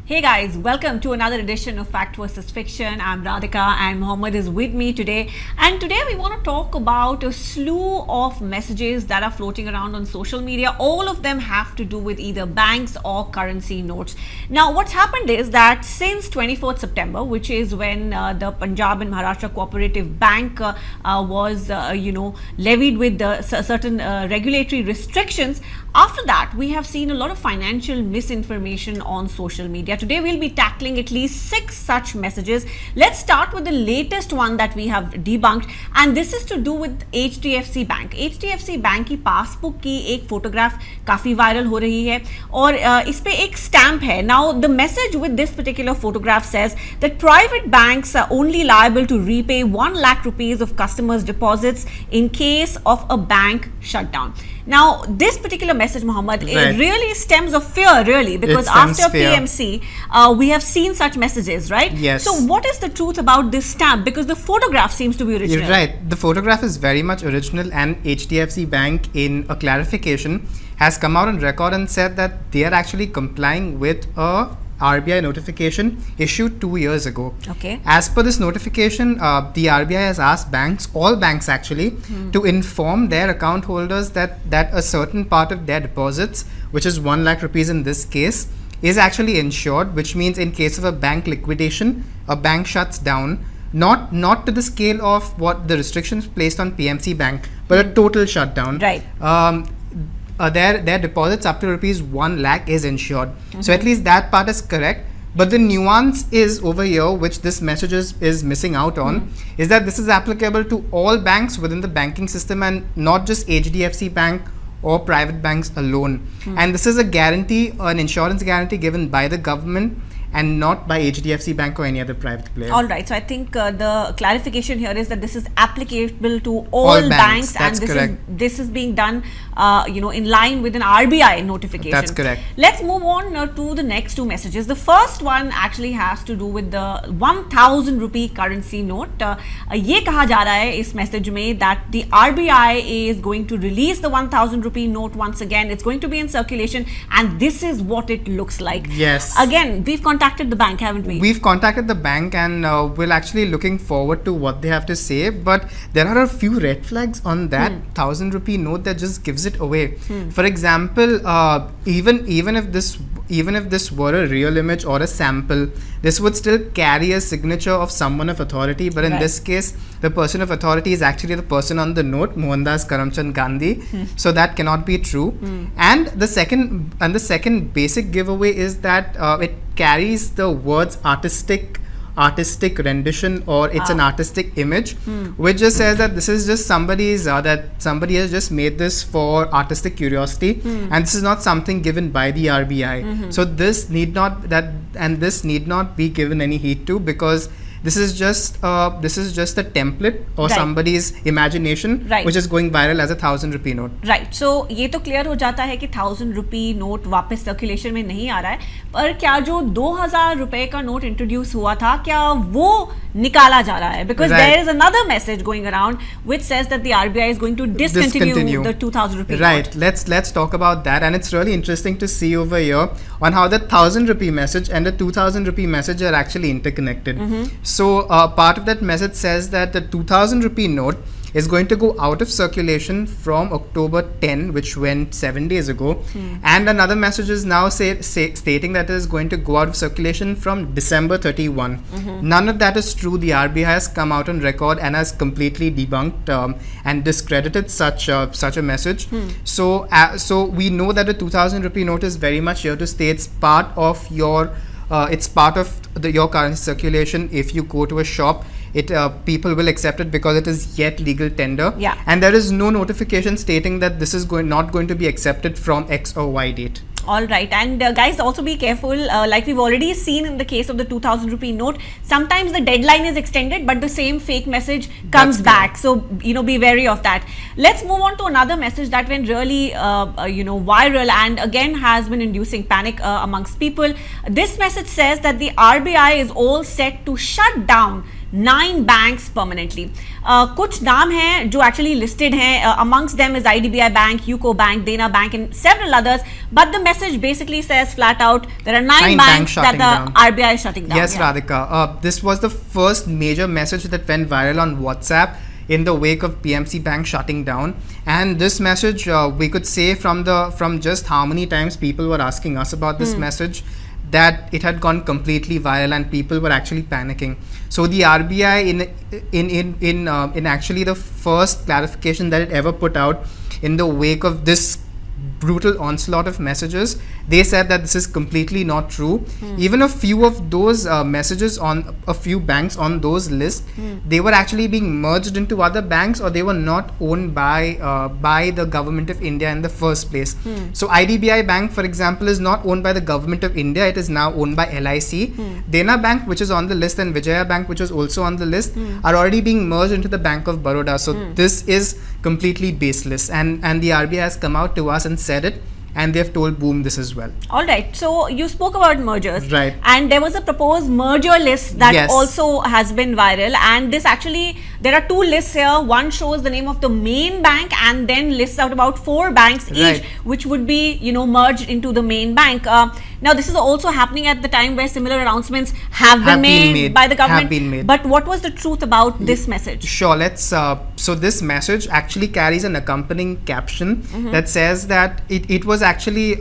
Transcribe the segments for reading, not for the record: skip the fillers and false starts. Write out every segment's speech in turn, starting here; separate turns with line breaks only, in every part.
Hey guys, welcome to another edition of Fact vs Fiction. I'm Radhika and Mohammed is with me today. And today we want to talk about a slew of messages that are floating around on social media. All of them have to do with either banks or currency notes. Now, what's happened is that since 24th September, which is when the Punjab and Maharashtra Cooperative Bank was, levied with certain regulatory restrictions, after that, we have seen a lot of financial misinformation on social media. Today, we'll be tackling at least 6 such messages. Let's start with the latest one that we have debunked, and this is to do with HDFC Bank. HDFC Bank की passbook की एक photograph काफी viral हो रही है और इस पे एक स्टैम्प है. Now, the message with this particular photograph says that private banks are only liable to repay 1 lakh rupees of customers' deposits in case of a bank shutdown. Now, this particular message, Mohammed, it really stems of fear, really, because after PMC, we have seen such messages, right?
Yes.
So, what is the truth about this stamp? Because the photograph seems to be original.
You're right. The photograph is very much original, and HDFC Bank, in a clarification, has come out on record and said that they are actually complying with a RBI notification issued 2 years ago.
Okay.
As per this notification, the RBI has asked banks, all banks actually, to inform their account holders that a certain part of their deposits, which is 1 lakh rupees in this case, is actually insured, which means in case of a bank liquidation, a bank shuts down, not to the scale of what the restrictions placed on PMC Bank, but a total shutdown.
Right.
Their deposits up to rupees 1 lakh is insured. So at least that part is correct. But the nuance is over here, which this message is missing out on, is that this is applicable to all banks within the banking system and not just HDFC Bank or private banks alone. And this is a guarantee, an insurance guarantee given by the government and not by HDFC Bank or any other private player.
All right. So I think the clarification here is that this is applicable to all banks,
and
this is being done, in line with an RBI notification.
That's correct.
Let's move on to the next 2 messages. The first one actually has to do with the 1,000 rupee currency note. ये कहा जा रहा है इस message में that the RBI is going to release the 1,000 rupee note once again. It's going to be in circulation, and this is what it looks like.
Yes.
Again, we've contacted the bank, haven't we?
We've contacted the bank, and we're actually looking forward to what they have to say. But there are a few red flags on that 1,000 rupee note that just gives it away. For example, even if this were a real image or a sample, this would still carry a signature of someone of authority. But in this case, the person of authority is actually the person on the note, Mohandas Karamchand Gandhi. So that cannot be true. And the second basic giveaway is that it carries the words artistic rendition, or it's an artistic image, which just says that this is just somebody has just made this for artistic curiosity, and this is not something given by the RBI. So this need not be given any heed to, because this is just a template or somebody's imagination, which is going viral as a 1,000 rupee note.
Right. So ये तो clear हो जाता है कि 1,000 rupee note वापस circulation में नहीं आ रहा है, पर क्या जो 2,000 रुपए का note introduce हुआ था, क्या वो निकाला जा रहा है? Because there is another message going around which says that the RBI is going to discontinue the 2,000 rupee
note.
Right.
Let's talk about that, and it's really interesting to see over here on how the 1,000 rupee message and the 2,000 rupee message are actually interconnected. So part of that message says that the 2,000 rupee note is going to go out of circulation from October 10, which went 7 days ago. And another message is now stating that it is going to go out of circulation from December 31. None of that is true. The RBI has come out on record and has completely debunked and discredited such a message. So we know that the 2,000 rupee note is very much here to stay. It's part of your your current circulation. If you go to a shop, people will accept it because it is yet legal tender.
Yeah.
And there is no notification stating that this is not going to be accepted from X or Y date.
All right. And guys, also be careful. Like we've already seen in the case of the 2,000 rupee note, sometimes the deadline is extended, but the same fake message comes back. So, be wary of that. Let's move on to another message that went really, viral and again has been inducing panic amongst people. This message says that the RBI is all set to shut down 9 banks permanently. कुछ नाम हैं जो actually listed हैं. Amongst them is IDBI Bank, UCO Bank, Dena Bank, and several others. But the message basically says flat out there are 9 banks that the RBI is shutting down.
Yes, Radhika. This was the first major message that went viral on WhatsApp in the wake of PMC Bank shutting down. And this message, we could say from just how many times people were asking us about this message, that it had gone completely viral and people were actually panicking. So the RBI in actually the first clarification that it ever put out in the wake of this brutal onslaught of messages, they said that this is completely not true. Even a few of those messages on a few banks on those lists, they were actually being merged into other banks, or they were not owned by the government of India in the first place. So IDBI Bank, for example, is not owned by the government of India. It is now owned by LIC. Dena Bank, which is on the list, and Vijaya Bank, which is also on the list, are already being merged into the Bank of Baroda. So this is completely baseless, and the RBI has come out to us and said it, and they've told Boom this as well.
All right. So you spoke about mergers,
right?
And there was a proposed merger list that also has been viral. And this actually, there are 2 lists here. One shows the name of the main bank, and then lists out about 4 banks each, which would be, merged into the main bank. Now, this is also happening at the time where similar announcements have been made by the government. But what was the truth about this message?
Sure. Let's. So this message actually carries an accompanying caption that says that it was actually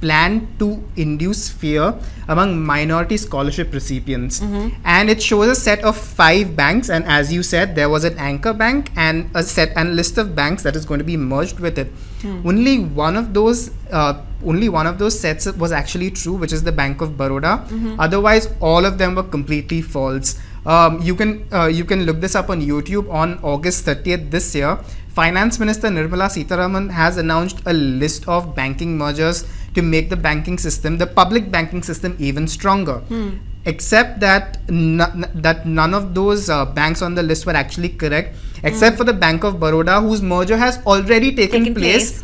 planned to induce fear among minority scholarship recipients, and it shows a set of 5 banks, and as you said, there was an anchor bank and a list of banks that is going to be merged with it. Only one of those sets was actually true, which is the Bank of Baroda. Otherwise, all of them were completely false. You can look this up on YouTube. On August 30th this year, Finance Minister Nirmala Sitharaman has announced a list of banking mergers to make the public banking system even stronger. Except that none of those banks on the list were actually correct, except for the Bank of Baroda, whose merger has already taken place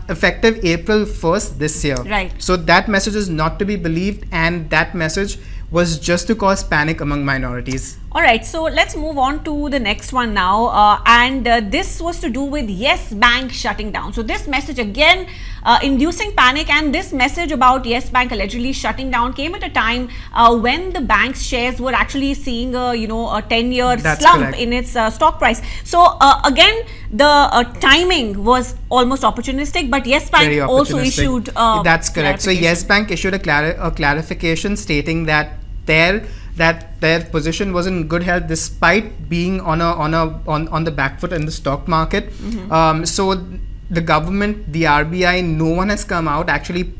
effective April 1st this year.
Right.
So that message is not to be believed, and that message was just to cause panic among minorities.
All right, so let's move on to the next one now, and this was to do with Yes Bank shutting down. So this message again inducing panic, and this message about Yes Bank allegedly shutting down came at a time when the bank's shares were actually seeing a 10-year slump in its stock price. So again, the timing was almost opportunistic, but Yes Bank also issued
that's correct. So Yes Bank issued a clarification stating that their position was in good health despite being on the back foot in the stock market. So the government, the RBI, no one has come out actually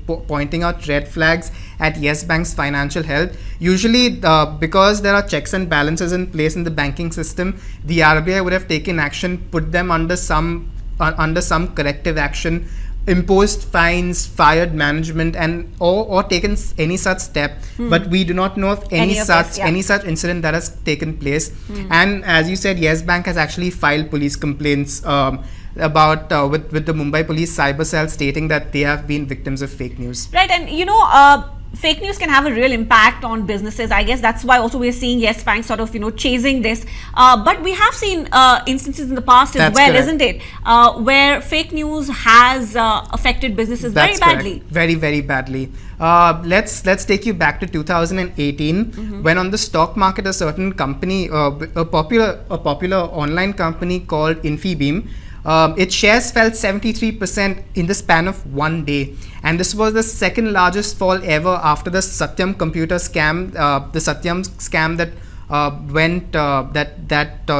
pointing out red flags at Yes Bank's financial health. Usually, because there are checks and balances in place in the banking system, the RBI would have taken action, put them under some corrective action, imposed fines, fired management, and or taken any such step. But we do not know of any such incident that has taken place. And as you said, Yes Bank has actually filed police complaints about with the Mumbai Police Cyber Cell, stating that they have been victims of fake news.
Right, and fake news can have a real impact on businesses. I guess that's why also we're seeing Yes Bank sort of chasing this. But we have seen instances in the past as well, isn't it? Where fake news has affected businesses very badly.
Very, very badly. Let's take you back to 2018 when on the stock market a certain company, a popular online company called Infibeam, its shares fell 73% in the span of one day, and this was the second largest fall ever after the Satyam computer scam, the Satyam scam that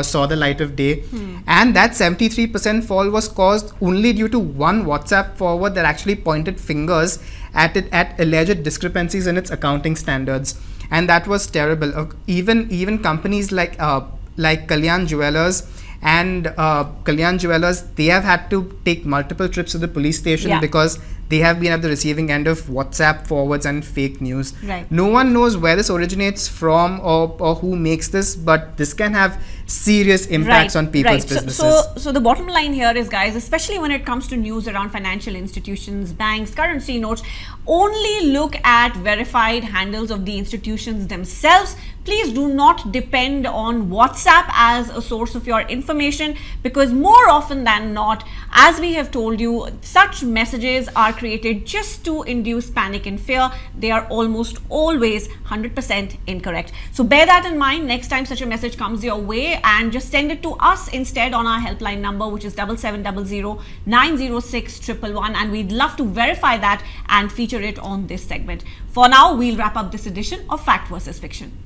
saw the light of day. And that 73% fall was caused only due to one WhatsApp forward that actually pointed fingers at alleged discrepancies in its accounting standards, and that was terrible. Even companies like Kalyan Jewellers and Kalyan Jewellers, they have had to take multiple trips to the police station because they have been at the receiving end of WhatsApp forwards and fake news.
Right.
No one knows where this originates from or who makes this, but this can have serious impacts on people's businesses.
So the bottom line here is, guys, especially when it comes to news around financial institutions, banks, currency notes, only look at verified handles of the institutions themselves. Please do not depend on WhatsApp as a source of your information, because more often than not, as we have told you, such messages are created just to induce panic and fear. They are almost always 100% incorrect. So bear that in mind next time such a message comes your way, and just send it to us instead on our helpline number, which is 7700 906 111, and we'd love to verify that and feature it on this segment. For now, we'll wrap up this edition of Fact versus Fiction.